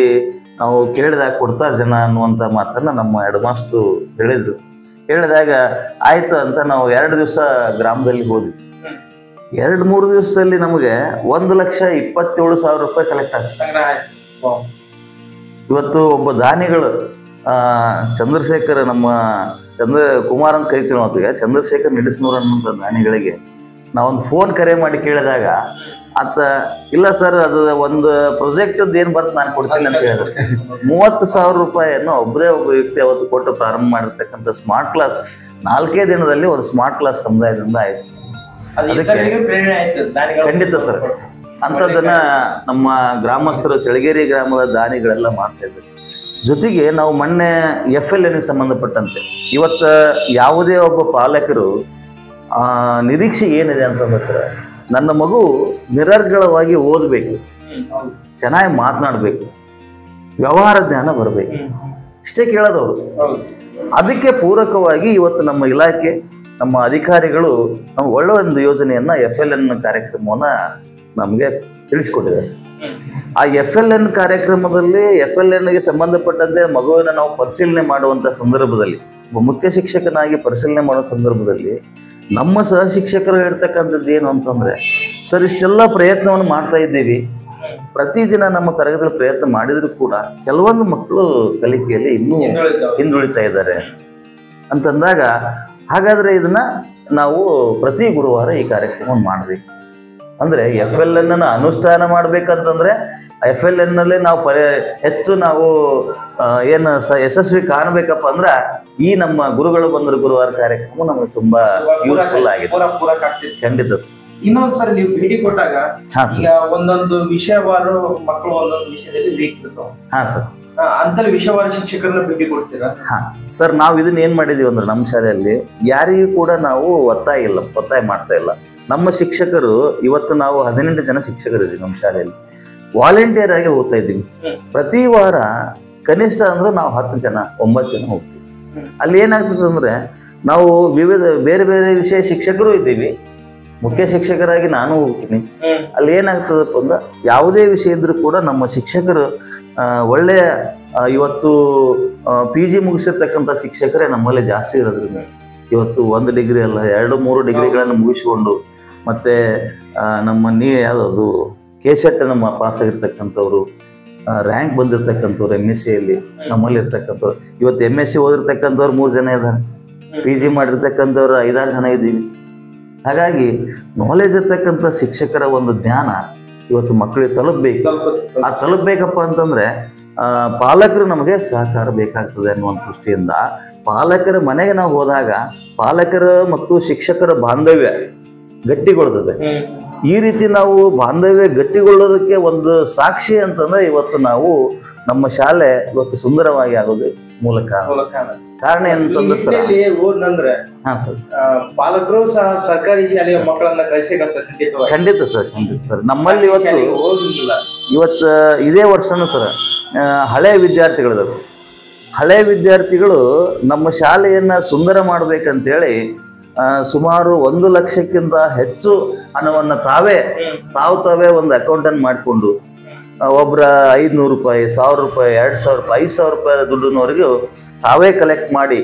ನಾವು ಕೇಳಿದಾಗ ಕೊಡ್ತಾರೆ ಜನ ಅನ್ನುವಂಥ ಮಾತನ್ನ ನಮ್ಮ ಹೆಡ್ ಮಾಸ್ಟ್ರು ಹೇಳಿದಾಗ ಆಯ್ತು ಅಂತ ನಾವು 2 ದಿವಸ ಗ್ರಾಮದಲ್ಲಿ ಹೋದ್ವಿ. 2-3 ದಿವಸದಲ್ಲಿ ನಮಗೆ 1,27,000 ರೂಪಾಯಿ ಕಲೆಕ್ಟ್ ಆಗ್ತದೆ. ಇವತ್ತು ಒಬ್ಬ ದಾನಿಗಳು ಚಂದ್ರಶೇಖರ್, ನಮ್ಮ ಕುಮಾರ್ ಅಂತ ಕರಿತೀವಿ ನಾವು, ಚಂದ್ರಶೇಖರ್ ನಿಡಿಸ್ನೂರ್ ಅನ್ನುವಂಥ ದಾನಿಗಳಿಗೆ ನಾವೊಂದು ಫೋನ್ ಕರೆ ಮಾಡಿ ಕೇಳಿದಾಗ ಆತ ಇಲ್ಲ ಸರ್, ಅದು ಒಂದು ಪ್ರಾಜೆಕ್ಟ್ ಏನ್ ಬರ್ತದೆ ನಾನು ಕೊಡ್ತೀನಿ ಅಂತ ಹೇಳಿದ್ರೆ 30,000 ರೂಪಾಯಿಯನ್ನು ಒಬ್ಬ ವ್ಯಕ್ತಿ ಅವತ್ತು ಕೊಟ್ಟು ಪ್ರಾರಂಭ ಮಾಡಿರ್ತಕ್ಕಂಥ ಸ್ಮಾರ್ಟ್ ಕ್ಲಾಸ್ 4 ದಿನದಲ್ಲಿ ಒಂದು ಸ್ಮಾರ್ಟ್ ಕ್ಲಾಸ್ ಸಮುದಾಯದಿಂದ ಆಯ್ತು. ಖಂಡಿತ ಸರ್, ಅಂಥದ್ದನ್ನ ನಮ್ಮ ಗ್ರಾಮಸ್ಥರು ಚಳಗೇರಿ ಗ್ರಾಮದ ದಾನಿಗಳೆಲ್ಲ ಮಾಡ್ತಾ ಇದ್ರು. ಜೊತೆಗೆ ನಾವು ಮೊನ್ನೆ FLN ಸಂಬಂಧಪಟ್ಟಂತೆ ಇವತ್ತು ಯಾವುದೇ ಒಬ್ಬ ಪಾಲಕರು ನಿರೀಕ್ಷೆ ಏನಿದೆ ಅಂತಂದ್ರೆ ಸರ್, ನನ್ನ ಮಗು ನಿರರ್ಗಳವಾಗಿ ಓದಬೇಕು, ಚೆನ್ನಾಗಿ ಮಾತನಾಡಬೇಕು, ವ್ಯವಹಾರ ಜ್ಞಾನ ಬರಬೇಕು, ಇಷ್ಟೇ ಕೇಳೋದವರು. ಅದಕ್ಕೆ ಪೂರಕವಾಗಿ ಇವತ್ತು ನಮ್ಮ ಇಲಾಖೆ, ನಮ್ಮ ಅಧಿಕಾರಿಗಳು ನಮ್ಗೆ ಒಳ್ಳೆ ಒಂದು ಯೋಜನೆಯನ್ನ FLN ಕಾರ್ಯಕ್ರಮವನ್ನ ನಮಗೆ ತಿಳಿಸ್ಕೊಟ್ಟಿದ್ದಾರೆ. ಆ FLN ಕಾರ್ಯಕ್ರಮದಲ್ಲಿ FLNಗೆ ಸಂಬಂಧಪಟ್ಟಂತೆ ಮಗುವಿನ ನಾವು ಪರಿಶೀಲನೆ ಮಾಡುವಂತ ಸಂದರ್ಭದಲ್ಲಿ, ಒಬ್ಬ ಮುಖ್ಯ ಶಿಕ್ಷಕನಾಗಿ ಪರಿಶೀಲನೆ ಮಾಡೋ ಸಂದರ್ಭದಲ್ಲಿ ನಮ್ಮ ಸಹ ಶಿಕ್ಷಕರು ಹೇಳ್ತಕ್ಕಂಥದ್ದು ಏನು ಅಂತಂದ್ರೆ, ಸರ್ ಇಷ್ಟೆಲ್ಲ ಪ್ರಯತ್ನವನ್ನು ಮಾಡ್ತಾ ಇದ್ದೀವಿ, ಪ್ರತಿದಿನ ನಮ್ಮ ತರಗತಿಯಲ್ಲಿ ಪ್ರಯತ್ನ ಮಾಡಿದ್ರು ಕೂಡ ಕೆಲವೊಂದು ಮಕ್ಕಳು ಕಲಿಕೆಯಲ್ಲಿ ಇನ್ನೂ ಹಿಂದುಳಿತಾ ಇದ್ದಾರೆ ಅಂತಂದಾಗ, ಹಾಗಾದ್ರೆ ಇದನ್ನ ನಾವು ಪ್ರತಿ ಗುರುವಾರ ಈ ಕಾರ್ಯಕ್ರಮವನ್ನು ಮಾಡಬೇಕು. ಅಂದ್ರೆ FLN ಅನುಷ್ಠಾನ ಮಾಡ್ಬೇಕಂತಂದ್ರೆ FLN ನಲ್ಲಿ ನಾವು ಹೆಚ್ಚು ನಾವು ಏನು ಯಶಸ್ವಿ ಕಾಣಬೇಕಪ್ಪ ಅಂದ್ರ ಈ ನಮ್ಮ ಗುರುಗಳು ಬಂದ್ರ ಗುರುವಾರ ಕಾರ್ಯಕ್ರಮ ನಮಗೆ ತುಂಬಾ ಯೂಸ್ಫುಲ್ ಆಗಿದೆ. ಖಂಡಿತ ಸರ್. ಇನ್ನೊಂದ್ ಸರ್, ನೀವು ಭೇಟಿ ಕೊಟ್ಟಾಗ ಈಗ ಒಂದೊಂದು ವಿಷಯವಾರು ಮಕ್ಕಳು ಒಂದೊಂದು ವಿಷಯದಲ್ಲಿ ವೀಕ್ ಇರ್ತಾವ. ಹಾ ಸರ್, ಅಂತ ವಿಷಯವಾರ ಶಿಕ್ಷಕರನ್ನ ಭೇಟಿ ಕೊಡ್ತೀರಾ? ಹಾ ಸರ್, ನಾವು ಇದನ್ನ ಏನ್ ಮಾಡಿದೀವಿ ಅಂದ್ರೆ ನಮ್ಮ ಶಾಲೆಯಲ್ಲಿ ಯಾರಿಗೂ ಕೂಡ ನಾವು ಒತ್ತಾಯ ಮಾಡ್ತಾ ಇಲ್ಲ. ನಮ್ಮ ಶಿಕ್ಷಕರು ಇವತ್ತು ನಾವು 18 ಜನ ಶಿಕ್ಷಕರಿದ್ದೀವಿ ನಮ್ಮ ಶಾಲೆಯಲ್ಲಿ, ವಾಲಂಟಿಯರ್ ಆಗಿ ಹೋಗ್ತಾ ಇದ್ದೀವಿ. ಪ್ರತಿ ವಾರ ಕನಿಷ್ಠ ಅಂದ್ರೆ ನಾವು 10 ಜನ 9 ಜನ ಹೋಗ್ತೀವಿ. ಅಲ್ಲಿ ಏನಾಗ್ತದೆ ಅಂದ್ರೆ ನಾವು ಬೇರೆ ಬೇರೆ ವಿಷಯ ಶಿಕ್ಷಕರು ಇದ್ದೀವಿ, ಮುಖ್ಯ ಶಿಕ್ಷಕರಾಗಿ ನಾನು ಹೋಗ್ತೀನಿ. ಅಲ್ಲಿ ಏನಾಗ್ತದಪ್ಪ ಅಂದ್ರೆ ಯಾವುದೇ ವಿಷಯ ಇದ್ರೂ ಕೂಡ ನಮ್ಮ ಶಿಕ್ಷಕರು ಒಳ್ಳೆಯ ಇವತ್ತು PG ಮುಗಿಸಿರ್ತಕ್ಕಂಥ ಶಿಕ್ಷಕರೇ ನಮ್ಮಲ್ಲಿ ಜಾಸ್ತಿ ಇರೋದ್ರಿಂದ ಇವತ್ತು 1 ಡಿಗ್ರಿ ಅಲ್ಲ 2-3 ಡಿಗ್ರಿಗಳನ್ನು ಮುಗಿಸ್ಕೊಂಡು ಮತ್ತೆ ನಮ್ಮ ಯಾವ್ದು KSET ನಮ್ಮ ಪಾಸ್ ಆಗಿರ್ತಕ್ಕಂಥವ್ರು, ರ್ಯಾಂಕ್ ಬಂದಿರ್ತಕ್ಕಂಥವ್ರು MSc ನಮ್ಮಲ್ಲಿ ಇರ್ತಕ್ಕಂಥವ್ರು, ಇವತ್ತು MSc ಓದಿರ್ತಕ್ಕಂಥವ್ರು 3 ಜನ ಇದ್ದಾರೆ, PG ಮಾಡಿರ್ತಕ್ಕಂಥವ್ರು 5-6 ಜನ ಇದ್ದೀವಿ. ಹಾಗಾಗಿ ನಾಲೆಜ್ ಇರ್ತಕ್ಕಂಥ ಶಿಕ್ಷಕರ ಒಂದು ಜ್ಞಾನ ಇವತ್ತು ಮಕ್ಕಳಿಗೆ ತಲುಪಬೇಕು. ಆ ತಲುಪಬೇಕಪ್ಪ ಅಂತಂದ್ರೆ ಪಾಲಕರು ನಮಗೆ ಸಹಕಾರ ಬೇಕಾಗ್ತದೆ ಅನ್ನುವಂಥ ದೃಷ್ಟಿಯಿಂದ ಪಾಲಕರ ಮನೆಗೆ ನಾವು ಹೋದಾಗ ಪಾಲಕರ ಮತ್ತು ಶಿಕ್ಷಕರ ಬಾಂಧವ್ಯ ಗಟ್ಟಿಗೊಳ್ತದೆ. ಈ ರೀತಿ ನಾವು ಬಾಂಧವ್ಯ ಗಟ್ಟಿಗೊಳ್ಳೋದಕ್ಕೆ ಒಂದು ಸಾಕ್ಷಿ ಅಂತಂದ್ರೆ ಇವತ್ತು ನಾವು ನಮ್ಮ ಶಾಲೆ ಇವತ್ತು ಸುಂದರವಾಗಿ ಆಗೋದು ಮೂಲ ಕಾರಣ ಏನಂತಂದ್ರೆ ಸರ್, ಹಾ ಸರ್, ಪಾಲಕರು ಸಹ ಸರ್ಕಾರಿ ಶಾಲೆಯ ಮಕ್ಕಳನ್ನ ಖಂಡಿತ ಸರ್. ನಮ್ಮಲ್ಲಿ ಇವತ್ತು ಇದೇ ವರ್ಷನೂ ಸರ್ ಹಳೆ ವಿದ್ಯಾರ್ಥಿಗಳಿದ್ದಾರೆ ಸರ್. ಹಳೆ ವಿದ್ಯಾರ್ಥಿಗಳು ನಮ್ಮ ಶಾಲೆಯನ್ನ ಸುಂದರ ಮಾಡ್ಬೇಕಂತೇಳಿ ಸುಮಾರು 1 ಲಕ್ಷಕ್ಕಿಂತ ಹೆಚ್ಚು ಹಣವನ್ನ ತಾವೇ ಒಂದು ಅಕೌಂಟ್ ಅನ್ನು ಮಾಡಿಕೊಂಡು ಒಬ್ರ 500 ರೂಪಾಯಿ, 1000 ರೂಪಾಯಿ, 2000 ರೂಪಾಯಿ, 5000 ರೂಪಾಯಿ ದುಡ್ಡಿನವರೆಗೂ ತಾವೇ ಕಲೆಕ್ಟ್ ಮಾಡಿ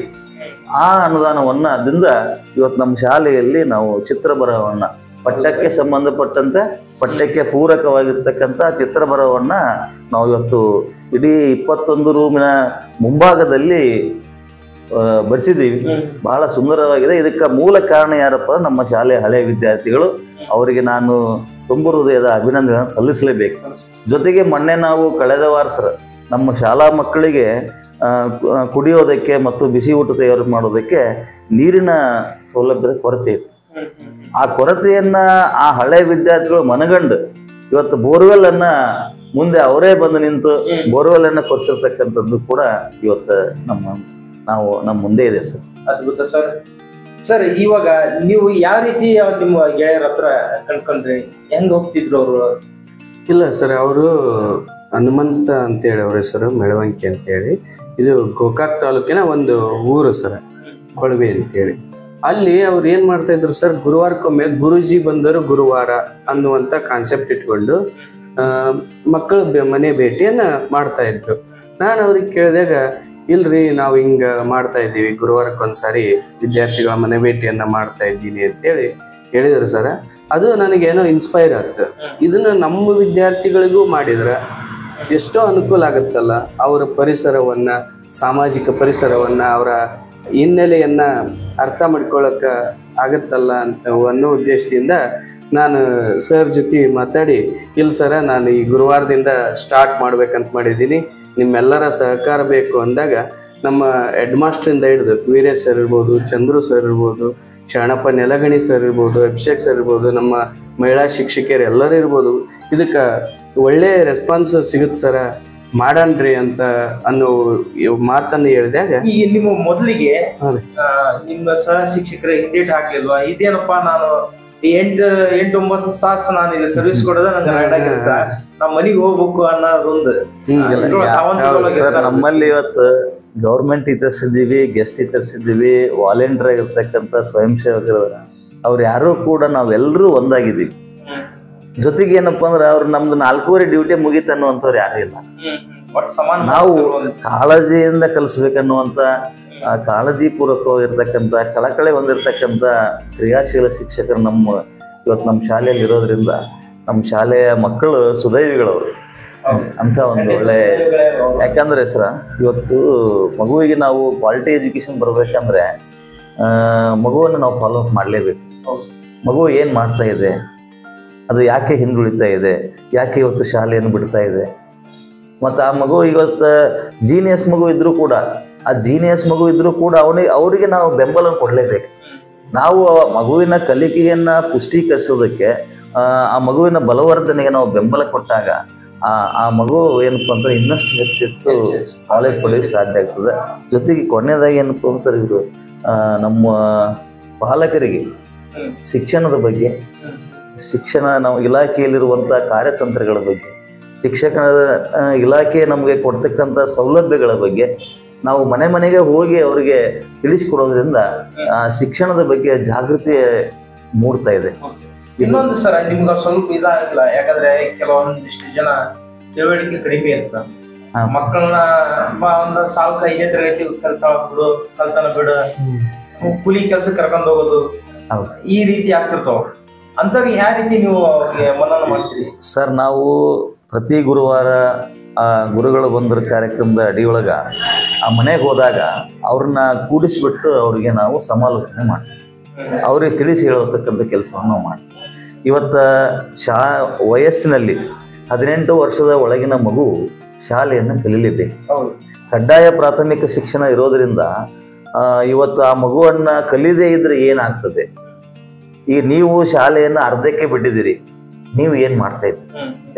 ಆ ಅನುದಾನವನ್ನ ಅದರಿಂದ ಇವತ್ತು ನಮ್ಮ ಶಾಲೆಯಲ್ಲಿ ನಾವು ಚಿತ್ರ ಬರಹವನ್ನ ಪಠ್ಯಕ್ಕೆ ಸಂಬಂಧಪಟ್ಟಂತೆ ಪಠ್ಯಕ್ಕೆ ಪೂರಕವಾಗಿರ್ತಕ್ಕಂಥ ಚಿತ್ರ ಬರಹವನ್ನ ನಾವು ಇವತ್ತು ಇಡೀ 21 ರೂಮಿನ ಮುಂಭಾಗದಲ್ಲಿ ಬರ್ಸಿದ್ದೀವಿ. ಬಹಳ ಸುಂದರವಾಗಿದೆ. ಇದಕ್ಕೆ ಮೂಲ ಕಾರಣ ಯಾರಪ್ಪ? ನಮ್ಮ ಶಾಲೆಯ ಹಳೆಯ ವಿದ್ಯಾರ್ಥಿಗಳು. ಅವರಿಗೆ ನಾನು ತುಂಬ ಹೃದಯದ ಅಭಿನಂದನೆ ಸಲ್ಲಿಸಲೇಬೇಕು. ಜೊತೆಗೆ ಮೊನ್ನೆ ನಾವು ಕಳೆದ ವಾರ ನಮ್ಮ ಶಾಲಾ ಮಕ್ಕಳಿಗೆ ಕುಡಿಯೋದಕ್ಕೆ ಮತ್ತು ಬಿಸಿ ಊಟ ತಯಾರು ಮಾಡೋದಕ್ಕೆ ನೀರಿನ ಸೌಲಭ್ಯದ ಕೊರತೆ ಇತ್ತು. ಆ ಕೊರತೆಯನ್ನ ಆ ಹಳೆ ವಿದ್ಯಾರ್ಥಿಗಳು ಮನಗಂಡು ಇವತ್ತು ಬೋರ್ವೆಲ್ ಅನ್ನ ಮುಂದೆ ಅವರೇ ಬಂದು ನಿಂತು ಬೋರ್ವೆಲ್ ಅನ್ನ ಕೊರೆಸಿರ್ತಕ್ಕಂಥದ್ದು ಕೂಡ ಇವತ್ತು ನಮ್ಮ ಮುಂದೆ ಇದೆ ಸರ್. ಅದ್ಭುತ ಸರ್. ಸರ್, ಇವಾಗ ನೀವು ಯಾವ ರೀತಿ ನಿಮ್ಮ ಗೆಳೆಯರ ಹತ್ರ ಕಂಡ್ಕೊಂಡ್ರಿ? ಹೆಂಗ್ ಹೋಗ್ತಿದ್ರು ಅವರು? ಇಲ್ಲ ಸರ್, ಅವರು ಹನುಮಂತ ಅಂತೇಳಿ ಅವ್ರ ಹೆಸರು, ಮೆಳವಂಕಿ ಅಂತೇಳಿ. ಇದು ಗೋಕಾಕ್ ತಾಲೂಕಿನ ಒಂದು ಊರು ಸರ್, ಕೊಳವೆ ಅಂತೇಳಿ. ಅಲ್ಲಿ ಅವ್ರು ಏನ್ ಮಾಡ್ತಾ ಇದ್ರು ಸರ್, ಗುರುವಾರಕ್ಕೊಮ್ಮೆ ಗುರುಜಿ ಬಂದರು ಗುರುವಾರ ಅನ್ನುವಂಥ ಕಾನ್ಸೆಪ್ಟ್ ಇಟ್ಕೊಂಡು ಮಕ್ಕಳ ಮನೆ ಭೇಟಿಯನ್ನ ಮಾಡ್ತಾ ಇದ್ರು. ನಾನು ಅವ್ರಿಗೆ ಕೇಳಿದಾಗ, ಇಲ್ರಿ ನಾವು ಹಿಂಗ ಮಾಡ್ತಾ ಇದ್ದೀವಿ, ಗುರುವಾರಕ್ಕೊಂದ್ಸಾರಿ ವಿದ್ಯಾರ್ಥಿಗಳ ಮನೆ ಭೇಟಿಯನ್ನ ಮಾಡ್ತಾ ಇದ್ದೀನಿ ಅಂತೇಳಿ ಹೇಳಿದ್ರು ಸರ್. ಅದು ನನಗೇನೋ ಇನ್ಸ್ಪೈರ್ ಆಯ್ತು. ಇದನ್ನ ನಮ್ಮ ವಿದ್ಯಾರ್ಥಿಗಳಿಗೂ ಮಾಡಿದ್ರೆ ಎಷ್ಟೋ ಅನುಕೂಲ ಆಗುತ್ತಲ್ಲ. ಅವರ ಪರಿಸರವನ್ನ, ಸಾಮಾಜಿಕ ಪರಿಸರವನ್ನ, ಅವರ ಹಿನ್ನೆಲೆಯನ್ನ ಅರ್ಥ ಮಾಡ್ಕೊಳಕ ಆಗತ್ತಲ್ಲ ಅಂತ ಅನ್ನೋ ಉದ್ದೇಶದಿಂದ ನಾನು ಸರ್ ಜೊತೆ ಮಾತಾಡಿ, ಇಲ್ಲ ಸರ, ನಾನು ಈ ಗುರುವಾರದಿಂದ ಸ್ಟಾರ್ಟ್ ಮಾಡ್ಬೇಕಂತ ಮಾಡಿದ್ದೀನಿ, ನಿಮ್ಮೆಲ್ಲರ ಸಹಕಾರ ಬೇಕು ಅಂದಾಗ ನಮ್ಮ ಹೆಡ್ ಮಾಸ್ಟ್ರಿಂದ ಹಿಡಿದು ವೀರೇಶ್ ಸರ್ ಇರ್ಬೋದು, ಚಂದ್ರು ಸರ್ ಇರ್ಬೋದು, ಶರಣಪ್ಪ ನೆಲಗಣಿ ಸರ್ ಇರ್ಬೋದು, ಅಭಿಷೇಕ್ ಸರ್ ಇರ್ಬೋದು, ನಮ್ಮ ಮಹಿಳಾ ಶಿಕ್ಷಕಿಯರು ಎಲ್ಲರೂ ಇರ್ಬೋದು, ಇದಕ್ಕೆ ಒಳ್ಳೆ ರೆಸ್ಪಾನ್ಸ್ ಸಿಗುತ್ತೆ ಸರ, ಮಾಡನ್ರಿ ಅಂತ ಅನ್ನೋ ಮಾತನ್ನು ಹೇಳಿದಾಗ, ಈ ನಿಮ್ಮ ಮೊದಲಿಗೆ ನಿಮ್ಮ ಸಹ ಶಿಕ್ಷಕರ ಹಿಂದೇಟ್ ಹಾಕ್ಲಿಲ್ವಾ? ಇದೇನಪ್ಪಾ, ನಾನು 8-9 ತಾಸು ನಾನು ಇಲ್ಲಿ ಸರ್ವಿಸ್ ಕೊಡೋದ ನಂಗೆ ನಮ್ಮ ಮನೆಗೆ ಹೋಗ್ಬೇಕು ಅನ್ನೋದೊಂದು. ನಮ್ಮಲ್ಲಿ ಇವತ್ತು ಗೌರ್ಮೆಂಟ್ ಟೀಚರ್ಸ್ ಇದ್ದೀವಿ, ಗೆಸ್ಟ್ ಟೀಚರ್ಸ್ ಇದ್ದೀವಿ, ವಾಲಂಟಿಯರ್ ಆಗಿರ್ತಕ್ಕಂಥ ಸ್ವಯಂ ಸೇವಕರು, ಅವ್ರು ಯಾರು ಕೂಡ ನಾವೆಲ್ಲರೂ ಒಂದಾಗಿದ್ದೀವಿ. ಜೊತೆಗೆ ಏನಪ್ಪಾ ಅಂದ್ರೆ ಅವ್ರು ನಮ್ದು 4:30 ಡ್ಯೂಟಿ ಮುಗೀತು ಅನ್ನುವಂಥವ್ರು ಯಾರು ಇಲ್ಲ. ನಾವು ಕಾಳಜಿಯಿಂದ ಕಲಿಸ್ಬೇಕನ್ನುವಂತ, ಕಾಳಜಿ ಪೂರ್ವಕವಾಗಿರ್ತಕ್ಕಂಥ, ಕಳಕಳೆ ಹೊಂದಿರತಕ್ಕಂಥ ಕ್ರಿಯಾಶೀಲ ಶಿಕ್ಷಕರು ಇವತ್ತು ನಮ್ಮ ಶಾಲೆಯಲ್ಲಿ ಇರೋದ್ರಿಂದ ನಮ್ಮ ಶಾಲೆಯ ಮಕ್ಕಳು ಸುದೈವಿಗಳವರು ಅಂತ ಒಂದು ಒಳ್ಳೆ. ಯಾಕಂದ್ರೆ ಸರ, ಇವತ್ತು ಮಗುವಿಗೆ ನಾವು ಕ್ವಾಲಿಟಿ ಎಜುಕೇಶನ್ ಬರ್ಬೇಕಂದ್ರೆ ಮಗುವನ್ನು ನಾವು ಫಾಲೋ ಅಪ್ ಮಾಡಲೇಬೇಕು. ಮಗು ಏನು ಮಾಡ್ತಾ ಇದೆ, ಅದು ಯಾಕೆ ಹಿಂದುಳಿತಾ ಇದೆ, ಯಾಕೆ ಇವತ್ತು ಶಾಲೆಯನ್ನು ಬಿಡ್ತಾ ಇದೆ, ಮತ್ತು ಆ ಮಗು ಇವತ್ತು ಜೀನಿಯಸ್ ಮಗು ಇದ್ರೂ ಕೂಡ, ಆ ಜೀನಿಯಸ್ ಮಗು ಇದ್ರೂ ಕೂಡ ಅವರಿಗೆ ನಾವು ಬೆಂಬಲ ಕೊಡಲೇಬೇಕು. ನಾವು ಮಗುವಿನ ಕಲಿಕೆಯನ್ನು ಪುಷ್ಟೀಕರಿಸೋದಕ್ಕೆ, ಆ ಮಗುವಿನ ಬಲವರ್ಧನೆಗೆ ನಾವು ಬೆಂಬಲ ಕೊಟ್ಟಾಗ ಆ ಮಗು ಏನಪ್ಪ ಅಂದ್ರೆ ಇನ್ನಷ್ಟು ಹೆಚ್ಚು ನಾಲೆಜ್ ಪಡೆಯೋಕ್ಕೆ ಸಾಧ್ಯ ಆಗ್ತದೆ. ಜೊತೆಗೆ ಕೊನೆಯದಾಗಿ ಏನಪ್ಪ ಸರ್, ಇವರು ನಮ್ಮ ಪಾಲಕರಿಗೆ ಶಿಕ್ಷಣದ ಬಗ್ಗೆ, ನಾವು ಇಲಾಖೆಯಲ್ಲಿರುವಂಥ ಕಾರ್ಯತಂತ್ರಗಳ ಬಗ್ಗೆ, ಶಿಕ್ಷಣ ಇಲಾಖೆ ನಮಗೆ ಕೊಡ್ತಕ್ಕಂಥ ಸೌಲಭ್ಯಗಳ ಬಗ್ಗೆ ನಾವು ಮನೆ ಮನೆಗೆ ಹೋಗಿ ಅವರಿಗೆ ತಿಳಿಸಿಕೊಡೋದ್ರಿಂದ ಶಿಕ್ಷಣದ ಬಗ್ಗೆ ಜಾಗೃತಿ ಮೂಡ್ತಾ ಇದೆ. ಇನ್ನೊಂದು ಸರ, ನಿಮ್ಗೆ ಸ್ವಲ್ಪ ಇದಾಗಿಲ್ಲ, ಯಾಕಂದ್ರೆ ಕೆಲವೊಂದಿಷ್ಟು ಜನ ತಿಳುವಳಿಕೆ ಕಡಿಮೆ ಇರ್ತದೆ. ಮಕ್ಕಳನ್ನ ಒಂದು 4-5ನೇ ತರಗತಿ ಕಲ್ತನ ಬಿಡು, ಕೂಲಿ ಕೆಲಸ ಕರ್ಕೊಂಡು ಹೋಗೋದು, ಈ ರೀತಿ ಆಗ್ತಿರ್ತಾವ. ಅಂತವ್ರಿಗೆ ಯಾವ ರೀತಿ ನೀವು ಮನನ ಮಾಡ್ತೀರಿ ಸರ್? ನಾವು ಪ್ರತಿ ಗುರುವಾರ ಗುರುಗಳು ಬಂದ್ರ ಕಾರ್ಯಕ್ರಮದ ಅಡಿಯೊಳಗ ಆ ಮನೆಗೆ ಹೋದಾಗ ಅವ್ರನ್ನ ಕೂಡಿಸ್ಬಿಟ್ಟು ಅವ್ರಿಗೆ ನಾವು ಸಮಾಲೋಚನೆ ಮಾಡ್ತೀವಿ, ಅವ್ರಿಗೆ ತಿಳಿಸಿ ಹೇಳತಕ್ಕಂಥ ಕೆಲಸವನ್ನು ನಾವು ಮಾಡ್ತೀವಿ. ಇವತ್ತು ವಯಸ್ಸಿನಲ್ಲಿ 18 ವರ್ಷದ ಒಳಗಿನ ಮಗು ಶಾಲೆಯನ್ನು ಕಲೀಲೇಬೇಕು. ಕಡ್ಡಾಯ ಪ್ರಾಥಮಿಕ ಶಿಕ್ಷಣ ಇರೋದ್ರಿಂದ ಇವತ್ತು ಆ ಮಗುವನ್ನ ಕಲಿಯದೇ ಇದ್ರೆ ಏನಾಗ್ತದೆ? ಈಗ ನೀವು ಶಾಲೆಯನ್ನು ಅರ್ಧಕ್ಕೆ ಬಿಟ್ಟಿದ್ದೀರಿ, ನೀವು ಏನು ಮಾಡ್ತಾ ಇದ್ರಿ?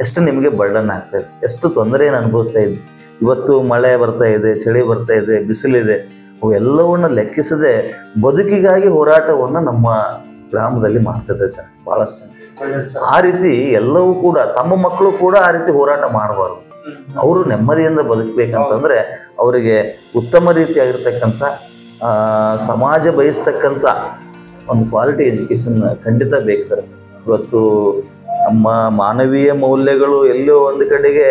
ಎಷ್ಟು ನಿಮಗೆ ಬರ್ಡನ್ ಆಗ್ತಾ ಇದೆ, ಎಷ್ಟು ತೊಂದರೆಯನ್ನು ಅನುಭವಿಸ್ತಾ ಇದ್ರಿ. ಇವತ್ತು ಮಳೆ ಬರ್ತಾ ಇದೆ, ಚಳಿ ಬರ್ತಾ ಇದೆ, ಬಿಸಿಲಿದೆ, ಅವೆಲ್ಲವನ್ನ ಲೆಕ್ಕಿಸದೆ ಬದುಕಿಗಾಗಿ ಹೋರಾಟವನ್ನು ನಮ್ಮ ಗ್ರಾಮದಲ್ಲಿ ಮಾಡ್ತಿದ್ದೆ ಸರ್, ಬಹಳಷ್ಟು. ಆ ರೀತಿ ಎಲ್ಲವೂ ಕೂಡ ತಮ್ಮ ಮಕ್ಕಳು ಕೂಡ ಆ ರೀತಿ ಹೋರಾಟ ಮಾಡಬಾರ್ದು. ಅವರು ನೆಮ್ಮದಿಯಿಂದ ಬದುಕಬೇಕಂತಂದ್ರೆ ಅವರಿಗೆ ಉತ್ತಮ ರೀತಿಯಾಗಿರ್ತಕ್ಕಂಥ ಸಮಾಜ ಬಯಸ್ತಕ್ಕಂಥ ಒಂದು ಕ್ವಾಲಿಟಿ ಎಜುಕೇಶನ್ ಖಂಡಿತ ಬೇಕು ಸರ್. ಇವತ್ತು ನಮ್ಮ ಮಾನವೀಯ ಮೌಲ್ಯಗಳು ಎಲ್ಲೋ ಒಂದು ಕಡೆಗೆ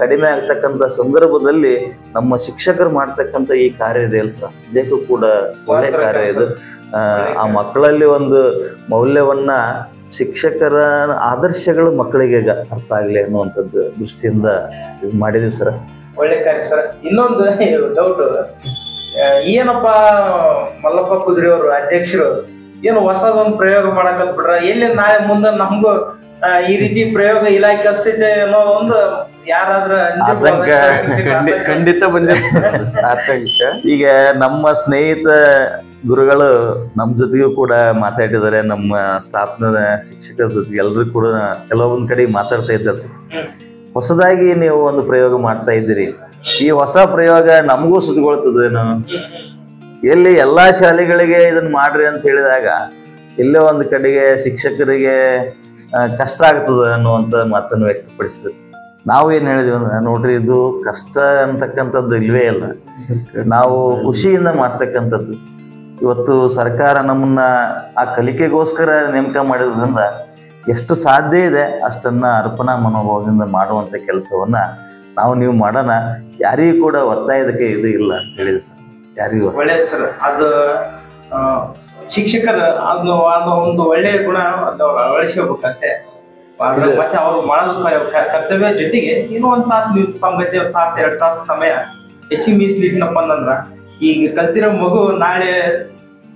ಕಡಿಮೆ ಆಗ್ತಕ್ಕಂಥ ಸಂದರ್ಭದಲ್ಲಿ ನಮ್ಮ ಶಿಕ್ಷಕರು ಮಾಡ್ತಕ್ಕಂಥ ಈ ಕಾರ್ಯ ಇದೆ ಅಲ್ಲ ಸರ್, ನಿಜಕ್ಕೂ ಕೂಡ ಒಳ್ಳೆ ಕಾರ್ಯ ಇದು. ಆ ಮಕ್ಕಳಲ್ಲಿ ಒಂದು ಮೌಲ್ಯವನ್ನ, ಶಿಕ್ಷಕರ ಆದರ್ಶಗಳು ಮಕ್ಕಳಿಗೆ ಅರ್ಥ ಆಗಲಿ ಅನ್ನುವಂಥದ್ದು ದೃಷ್ಟಿಯಿಂದ ಇದು ಮಾಡಿದೀವಿ ಸರ್. ಒಳ್ಳೆ ಕಾರ್ಯ ಸರ್. ಇನ್ನೊಂದು ಡೌಟ್, ಏನಪ್ಪ ಮಲ್ಲಪ್ಪ ಕುದುರೆ ಅವರು ಅಧ್ಯಕ್ಷರು ಏನು ಹೊಸದೊಂದು ಪ್ರಯೋಗ ಮಾಡಕತ್ ಬಿಟ್ರ? ಎಲ್ಲಿ ನಾಳೆ ಮುಂದೆ ನಮಗೂ ಈ ರೀತಿ ಪ್ರಯೋಗ ಇಲಾಖೆ ಹಚ್ತೈತೆ ಅನ್ನೋದೊಂದು ಯಾರಾದ್ರೂ ಆತಂಕ ಖಂಡಿತ ಬಂದಿತ್ತು ಸರ್ ಆತಂಕ. ಈಗ ನಮ್ಮ ಸ್ನೇಹಿತ ಗುರುಗಳು ನಮ್ಮ ಜೊತೆಗೂ ಕೂಡ ಮಾತಾಡಿದ್ದಾರೆ, ನಮ್ಮ ಸ್ಟಾಫ್ನ ಶಿಕ್ಷಕರ ಜೊತೆಗೆ ಎಲ್ಲರೂ ಕೂಡ ಕೆಲವೊಂದ್ ಕಡೆ ಮಾತಾಡ್ತಾ ಇದ್ದಾರೆ ಸರ್. ಹೊಸದಾಗಿ ನೀವು ಒಂದು ಪ್ರಯೋಗ ಮಾಡ್ತಾ ಇದ್ದೀರಿ, ಈ ಹೊಸ ಪ್ರಯೋಗ ನಮಗೂ ಸುತ್ತಗೊಳ್ತದೇನು? ಎಲ್ಲಿ ಎಲ್ಲಾ ಶಾಲೆಗಳಿಗೆ ಇದನ್ನ ಮಾಡ್ರಿ ಅಂತ ಹೇಳಿದಾಗ ಎಲ್ಲೋ ಒಂದು ಕಡೆಗೆ ಶಿಕ್ಷಕರಿಗೆ ಕಷ್ಟ ಆಗ್ತದೆ ಅನ್ನುವಂಥ ಮಾತನ್ನು ವ್ಯಕ್ತಪಡಿಸಿದ್ರು. ನಾವು ಏನ್ ಹೇಳಿದ್ವಿ ಅಂದ್ರೆ, ನೋಡ್ರಿ ಇದು ಕಷ್ಟ ಅಂತಕ್ಕಂಥದ್ದು ಇಲ್ವೇ ಇಲ್ಲ, ನಾವು ಖುಷಿಯಿಂದ ಮಾಡ್ತಕ್ಕಂಥದ್ದು. ಇವತ್ತು ಸರ್ಕಾರ ನಮ್ಮನ್ನ ಆ ಕಲಿಕೆಗೋಸ್ಕರ ನೇಮಕ ಮಾಡಿದ್ರಿಂದ ಎಷ್ಟು ಸಾಧ್ಯ ಇದೆ ಅಷ್ಟನ್ನ ಅರ್ಪಣಾ ಮನೋಭಾವದಿಂದ ಮಾಡುವಂತ ಕೆಲಸವನ್ನ ನೀವು ಮಾಡೋಣ. ಯಾರಿಗೂ ಕೂಡ ಒತ್ತಾಯದಕ್ಕೆ ಇದು ಇಲ್ಲ ಅಂತ ಹೇಳಿದ್ರು ಸರ್. ಯಾರಿಗೂ ಒಳ್ಳೆ ಸರ್, ಅದು ಶಿಕ್ಷಕರ ಅದು ಒಂದು ಒಳ್ಳೆಯ ಗುಣ ಅಳವಡಿಸ್ಕೋಬೇಕಷ್ಟೇ. ಮತ್ತೆ ಅವ್ರು ಮಾಡೋದು ಕರ್ತವ್ಯ ಜೊತೆಗೆ ಇನ್ನೂ ಒಂದ್ ತಾಸು ನೀವು ತಮ್ಮ ತಾಸು 2 ತಾಸು ಸಮಯ ಹೆಚ್ಚಿಗೆ ಮೀಸಲಿಟ್ನಪ್ಪ ಅಂತಂದ್ರ ಈಗ ಕಲ್ತಿರೋ ಮಗು ನಾಳೆ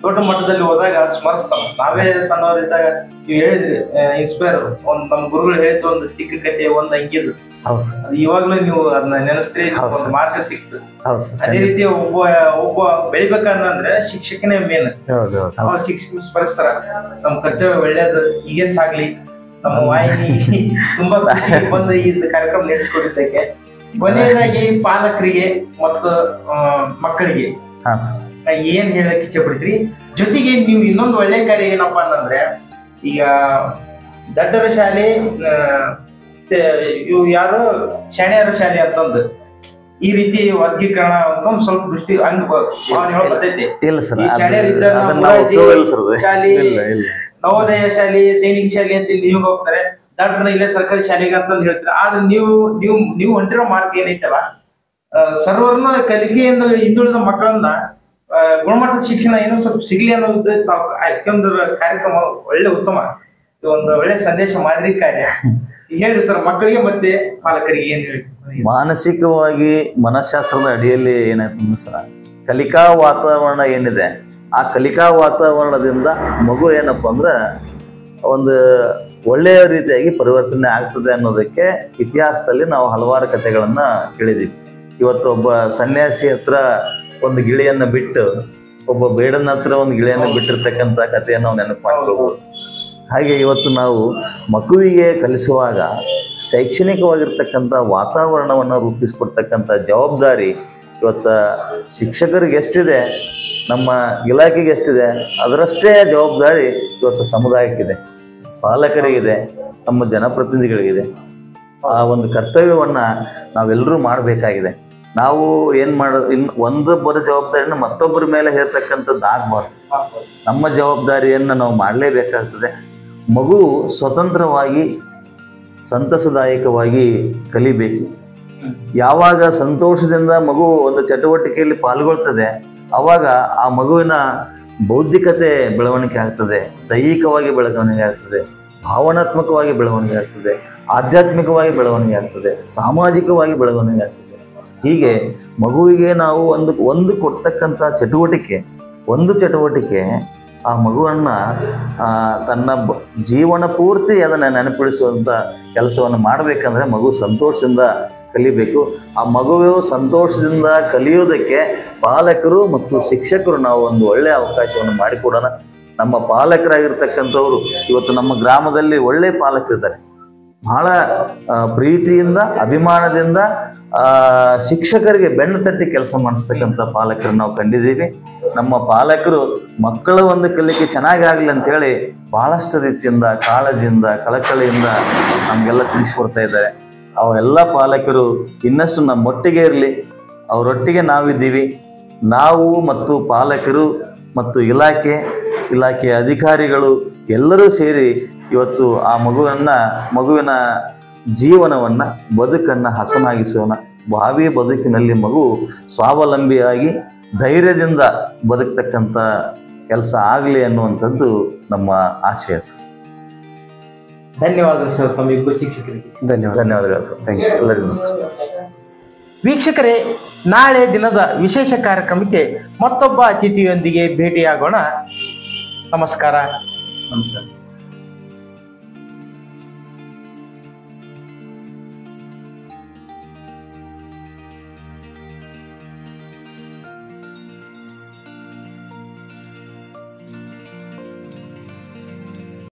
ದೊಡ್ಡ ಮಟ್ಟದಲ್ಲಿ ಹೋದಾಗ ಸ್ಮರಿಸ್ತಾನ. ನಾವೇ ಸಣ್ಣವರಿದ್ದಾಗ ನೀವು ಹೇಳಿದ್ರಿ ಇನ್ಸ್ಪೈರ್ ಒಂದ್ ನಮ್ಮ ಗುರುಗಳು ಹೇಳಿದ್ದು ಒಂದು ಚಿಕ್ಕ ಕತೆ ಒಂದ್ ಅಂಗಿದ್ದು, ಇವಾಗ್ಲೂ ನೀವು ಅದನ್ನ ನೆನೆಸ್ರಿ, ಮಾರ್ಗ ಸಿಕ್ತು. ಅದೇ ರೀತಿ ಒಬ್ಬ ಬೆಳಿಬೇಕಂದ್ರೆ ಶಿಕ್ಷಕನೇ ಮೇನ್. ಶಿಕ್ಷಕ ಸ್ಮರಿಸ್ತಾರ ನಮ್ ಕರ್ತವ್ಯ ಒಳ್ಳೇದು ಹೀಗೆ ಸಾಗ್ಲಿ. ನಮ್ಮ ವಾಹಿನಿ ತುಂಬಾ ಖುಷಿ ಬಂದು ಈ ಕಾರ್ಯಕ್ರಮ ನಡೆಸಿಕೊಟ್ಟಿದ್ದಕ್ಕೆ. ಕೊನೆಯದಾಗಿ ಪಾಲಕರಿಗೆ ಮತ್ತು ಮಕ್ಕಳಿಗೆ ಏನ್ ಹೇಳಕ್ ಇಚ್ಛೆ ಪಡ್ತೀರಿ? ಜೊತೆಗೆ ನೀವು ಇನ್ನೊಂದು ಒಳ್ಳೆ ಕಾರ್ಯ ಏನಪ್ಪಾ ಅಂತಂದ್ರೆ, ಈಗ ದಡ್ಡರ ಶಾಲೆ ಇವು ಯಾರು ಶಾಣೆಯರ ಶಾಲೆ ಅಂತಂದು ಈ ರೀತಿ ವರ್ಗೀಕರಣ ಅಂತ ಸ್ವಲ್ಪ ದೃಷ್ಟಿ ಬರ್ತೈತಿ. ಶಾಲೆ, ನವೋದಯ ಶಾಲೆ, ಸೈನಿಕ ಶಾಲೆ ಅಂತ ನೀವು ಹೋಗ್ತಾರೆ, ದಡ್ಡರನ್ನ ಇಲ್ಲೇ ಸರ್ಕಾರಿ ಶಾಲೆಗೆ ಅಂತಂದು ಹೇಳ್ತಾರೆ. ಆದ್ರೆ ನೀವು ಹೊಂಟಿರೋ ಮಾರ್ಗ ಏನೈತಲ್ಲ, ಸರ್ವರ್ನ ಕಲಿಕೆಯಿಂದ ಹಿಂದುಳಿದ ಮಕ್ಕಳನ್ನ ಗುಣಮಟ್ಟದ ಶಿಕ್ಷಣ ಏನೋ ಸ್ವಲ್ಪ ಸಿಗ್ಲಿ ಅನ್ನೋದು ಯಾಕಂದ್ರೆ ಕಾರ್ಯಕ್ರಮ ಒಳ್ಳೆ ಉತ್ತಮ, ಒಂದು ಒಳ್ಳೆ ಸಂದೇಶ, ಮಾದರಿ ಕಾರ್ಯ. ಹೇಳಿ ಸರ್, ಮಕ್ಕಳಿಗೆ ಮತ್ತೆ ಪಾಲಕರಿಗೆ ಏನ್ ಹೇಳಿ? ಮಾನಸಿಕವಾಗಿ ಮನಃಶಾಸ್ತ್ರದ ಅಡಿಯಲ್ಲಿ ಏನಾಯ್ತು ಸರ್, ಕಲಿಕಾ ವಾತಾವರಣ ಏನಿದೆ ಆ ಕಲಿಕಾ ವಾತಾವರಣದಿಂದ ಮಗು ಏನಪ್ಪಾ ಅಂದ್ರೆ ಒಂದು ಒಳ್ಳೆಯ ರೀತಿಯಾಗಿ ಪರಿವರ್ತನೆ ಆಗ್ತದೆ ಅನ್ನೋದಕ್ಕೆ ಇತಿಹಾಸದಲ್ಲಿ ನಾವು ಹಲವಾರು ಕಥೆಗಳನ್ನ ಕೇಳಿದೀವಿ. ಇವತ್ತು ಒಬ್ಬ ಸನ್ಯಾಸಿ ಹತ್ರ ಒಂದು ಗಿಳಿಯನ್ನ ಬಿಟ್ಟು ಒಬ್ಬ ಬೇಡನ ಹತ್ರ ಒಂದು ಗಿಳಿಯನ್ನ ಬಿಟ್ಟಿರ್ತಕ್ಕಂಥ ಕಥೆಯನ್ನು ನಾವು ನೆನಪು ಮಾಡ್ಕೋಬಹುದು. ಹಾಗೆ ಇವತ್ತು ನಾವು ಮಗುವಿಗೆ ಕಲಿಸುವಾಗ ಶೈಕ್ಷಣಿಕವಾಗಿರ್ತಕ್ಕಂಥ ವಾತಾವರಣವನ್ನು ರೂಪಿಸ್ಕೊಡ್ತಕ್ಕಂಥ ಜವಾಬ್ದಾರಿ ಇವತ್ತ ಶಿಕ್ಷಕರಿಗೆ ಎಷ್ಟಿದೆ, ನಮ್ಮ ಇಲಾಖೆಗೆ ಎಷ್ಟಿದೆ, ಅದರಷ್ಟೇ ಜವಾಬ್ದಾರಿ ಇವತ್ತು ಸಮುದಾಯಕ್ಕಿದೆ, ಪಾಲಕರಿಗಿದೆ, ನಮ್ಮ ಜನಪ್ರತಿನಿಧಿಗಳಿಗಿದೆ. ಆ ಒಂದು ಕರ್ತವ್ಯವನ್ನ ನಾವೆಲ್ಲರೂ ಮಾಡಬೇಕಾಗಿದೆ. ನಾವು ಏನ್ ಒಂದೊಬ್ಬರ ಜವಾಬ್ದಾರಿನ ಮತ್ತೊಬ್ಬರ ಮೇಲೆ ಹೇರ್ತಕ್ಕಂಥದ್ದು ಆಗ್ಬಾರ್ದು. ನಮ್ಮ ಜವಾಬ್ದಾರಿಯನ್ನ ನಾವು ಮಾಡಲೇಬೇಕಾಗ್ತದೆ. ಮಗು ಸ್ವತಂತ್ರವಾಗಿ ಸಂತಸದಾಯಕವಾಗಿ ಕಲಿಬೇಕು. ಯಾವಾಗ ಸಂತೋಷದಿಂದ ಮಗು ಒಂದು ಚಟುವಟಿಕೆಯಲ್ಲಿ ಪಾಲ್ಗೊಳ್ತದೆ, ಅವಾಗ ಆ ಮಗುವಿನ ಬೌದ್ಧಿಕತೆ ಬೆಳವಣಿಗೆ ಆಗ್ತದೆ, ದೈಹಿಕವಾಗಿ ಬೆಳವಣಿಗೆ ಆಗ್ತದೆ, ಭಾವನಾತ್ಮಕವಾಗಿ ಬೆಳವಣಿಗೆ ಆಗ್ತದೆ, ಆಧ್ಯಾತ್ಮಿಕವಾಗಿ ಬೆಳವಣಿಗೆ ಆಗ್ತದೆ, ಸಾಮಾಜಿಕವಾಗಿ ಬೆಳವಣಿಗೆ ಆಗ್ತದೆ. ಹೀಗೆ ಮಗುವಿಗೆ ನಾವು ಒಂದು ಕೊಡ್ತಕ್ಕಂಥ ಒಂದು ಚಟುವಟಿಕೆ ಆ ಮಗುವನ್ನ ತನ್ನ ಜೀವನ ಪೂರ್ತಿ ಅದನ್ನ ನೆನಪಿಡಿಸುವಂತ ಕೆಲಸವನ್ನು ಮಾಡಬೇಕಂದ್ರೆ ಮಗು ಸಂತೋಷದಿಂದ ಕಲಿಬೇಕು. ಆ ಮಗುವು ಸಂತೋಷದಿಂದ ಕಲಿಯೋದಕ್ಕೆ ಪಾಲಕರು ಮತ್ತು ಶಿಕ್ಷಕರು ನಾವು ಒಂದು ಒಳ್ಳೆಯ ಅವಕಾಶವನ್ನು ಮಾಡಿಕೊಡೋಣ. ನಮ್ಮ ಪಾಲಕರಾಗಿರ್ತಕ್ಕಂಥವ್ರು ಇವತ್ತು ನಮ್ಮ ಗ್ರಾಮದಲ್ಲಿ ಒಳ್ಳೆ ಪಾಲಕರಿದ್ದಾರೆ. ಬಹಳ ಪ್ರೀತಿಯಿಂದ ಅಭಿಮಾನದಿಂದ ಶಿಕ್ಷಕರಿಗೆ ಬೆನ್ನು ತಟ್ಟಿ ಕೆಲಸ ಮಾಡಿಸ್ತಕ್ಕಂಥ ಪಾಲಕರನ್ನು ನಾವು ಕಂಡಿದ್ದೀವಿ. ನಮ್ಮ ಪಾಲಕರು ಮಕ್ಕಳ ಒಂದು ಕಲಿಕೆ ಚೆನ್ನಾಗಿ ಆಗಲಿ ಅಂತ ಹೇಳಿ ಬಹಳಷ್ಟು ರೀತಿಯಿಂದ ಕಾಳಜಿಯಿಂದ ಕಳಕಳಿಯಿಂದ ನಮಗೆಲ್ಲ ತಿಳಿಸ್ಕೊಡ್ತಾ ಇದ್ದಾರೆ. ಅವೆಲ್ಲ ಪಾಲಕರು ಇನ್ನಷ್ಟು ನಮ್ಮೊಟ್ಟಿಗೆ ಇರಲಿ, ಅವರೊಟ್ಟಿಗೆ ನಾವಿದ್ದೀವಿ. ನಾವು ಮತ್ತು ಪಾಲಕರು ಮತ್ತು ಇಲಾಖೆಯ ಅಧಿಕಾರಿಗಳು ಎಲ್ಲರೂ ಸೇರಿ ಇವತ್ತು ಆ ಮಗುವಿನ ಜೀವನವನ್ನ ಬದುಕನ್ನ ಹಸನಾಗಿಸೋಣ. ಭಾವಿ ಬದುಕಿನಲ್ಲಿ ಮಗು ಸ್ವಾವಲಂಬಿಯಾಗಿ ಧೈರ್ಯದಿಂದ ಬದುಕ್ತಕ್ಕಂಥ ಕೆಲಸ ಆಗಲಿ ಅನ್ನುವಂಥದ್ದು ನಮ್ಮ ಆಶಯ ಸರ್. ಧನ್ಯವಾದಗಳು ಸರ್ ತಮ್ಮಿಬ್ಬರು ಶಿಕ್ಷಕರಿಗೆ. ಧನ್ಯವಾದಗಳು ಸರ್. Thank you. ಎಲ್ಲರಿಗೂ ವೀಕ್ಷಕರೇ, ನಾಳೆ ದಿನದ ವಿಶೇಷ ಕಾರ್ಯಕ್ರಮಕ್ಕೆ ಮತ್ತೊಬ್ಬ ಅತಿಥಿಯೊಂದಿಗೆ ಭೇಟಿಯಾಗೋಣ. ನಮಸ್ಕಾರ.